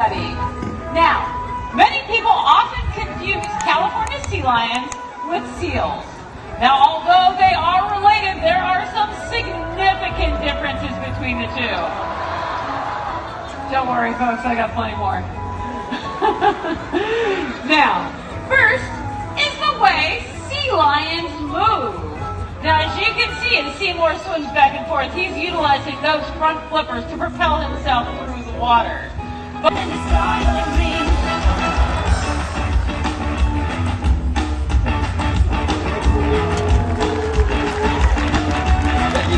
study. Now, many people often confuse California sea lions with seals. Now, although they are related, there are some significant differences between the two. Don't worry, folks, I got plenty more. Now, first is the way sea lions move. Now, as you can see, as Seymour swims back and forth, he's utilizing those front flippers to propel himself through the water. Thank you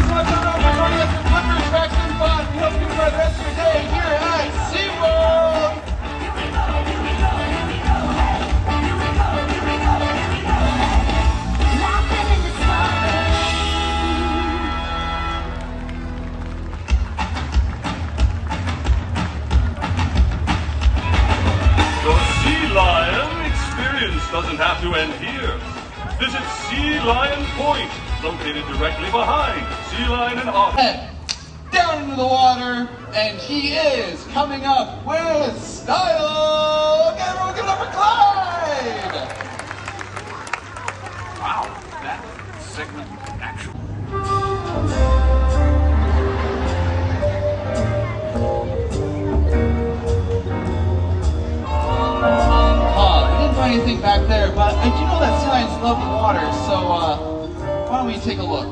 so much for joining us for Flippers, Facts, and Fun. We hope you enjoy the rest of your day here at SeaWorld. Doesn't have to end here. Visit Sea Lion Point, located directly behind Sea Lion and Orca. Head down into the water, and he is coming up with style. Okay, everyone, give it up for Clyde. Wow, that segment actually. Anything back there, but I do know that sea lions love the water, so why don't we take a look?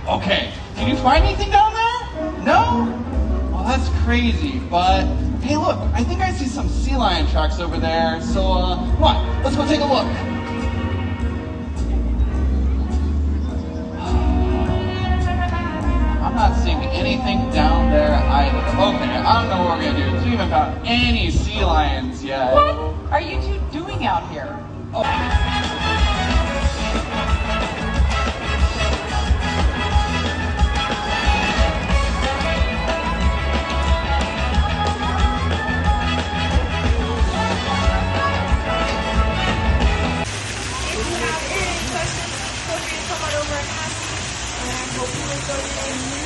Okay, did you find anything down there? No? Well, that's crazy, but hey, look, I think I see some sea lion tracks over there, so come on, let's go take a look. I'm not seeing anything down there either. Okay, I don't know what we're gonna do. We haven't found any sea lions yet. What are you two doing out here? Oh. If you have any questions, feel free to come on over and ask. And I hope you enjoy today's new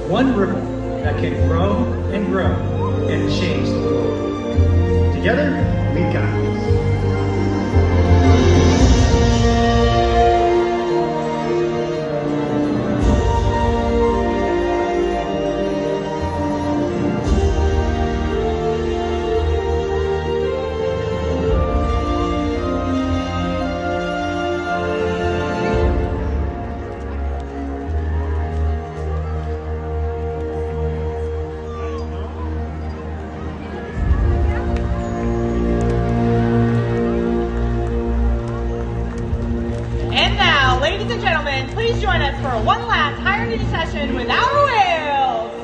one ripple that can grow and grow and change the world. Together, we got this. Ladies and gentlemen, please join us for one last higher duty session with our whales.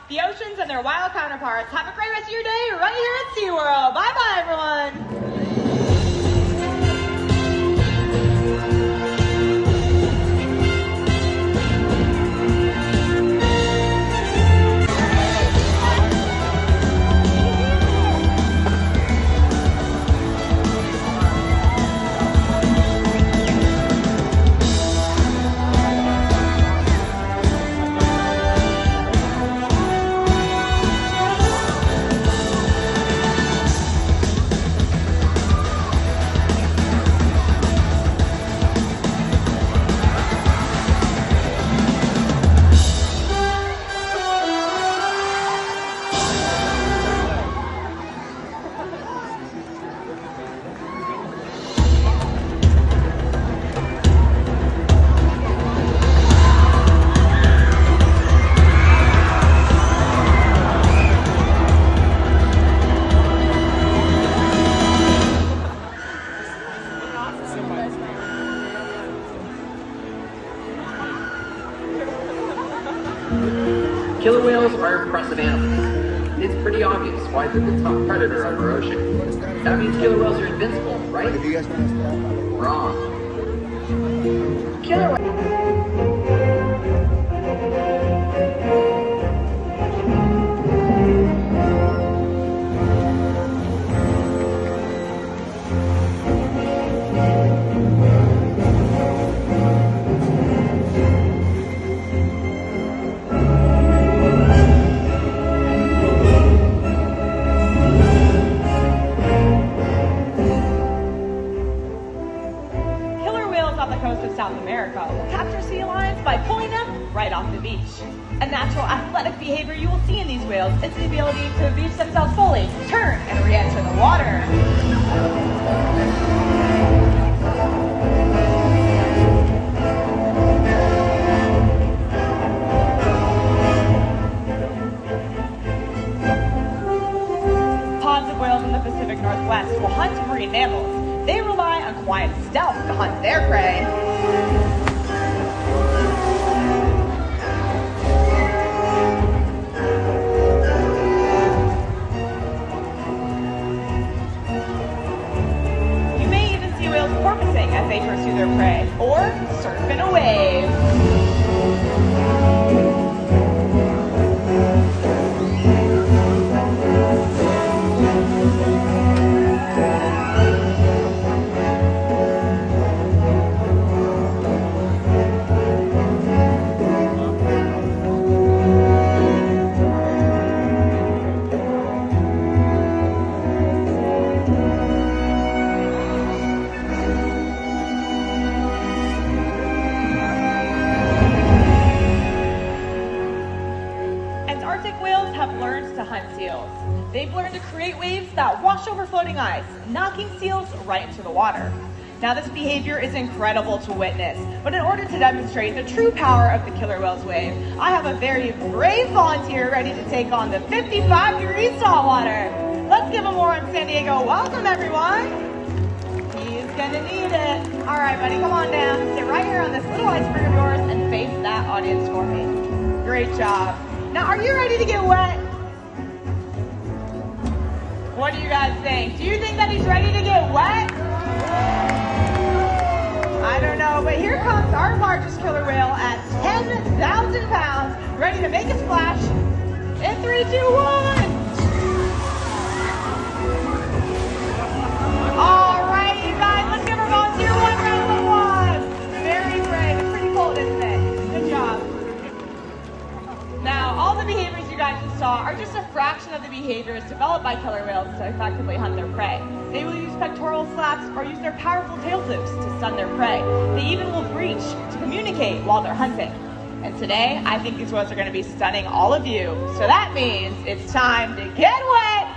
The oceans and their wild counterparts. Have a great rest of your day right here at SeaWorld. Bye-bye, everyone. Killer whales are impressive animals. It's pretty obvious why they're the top predator of our ocean. That means killer whales are invincible, right? Wrong. Killer right off the beach. A natural athletic behavior you will see in these whales is the ability to beach themselves fully, turn, and re-enter the water. Pods of whales in the Pacific Northwest will hunt marine mammals. They rely on quiet stealth to hunt their prey. You may even see whales porpoising as they pursue their prey, or surfing a wave. They've learned to create waves that wash over floating ice, knocking seals right into the water. Now this behavior is incredible to witness, but in order to demonstrate the true power of the killer whale's wave, I have a very brave volunteer ready to take on the 55-degree saltwater. Let's give him more on San Diego. Welcome everyone. He's gonna need it. All right, buddy, come on down. Sit right here on this little iceberg of yours and face that audience for me. Great job. Now, are you ready to get wet? What do you guys think? Do you think that he's ready to get wet? I don't know, but here comes our largest killer whale at 10,000 pounds, ready to make a splash in 3, 2, 1. All right, you guys, let's give our volunteer one round of applause. Very brave. It's pretty cold, isn't it? Good job. Now, all the behaviors you guys just saw are just a fraction of the behaviors developed by killer whales to effectively hunt their prey. They will use pectoral slaps or use their powerful tail flukes to stun their prey. They even will breach to communicate while they're hunting. And today, I think these whales are going to be stunning all of you. So that means it's time to get wet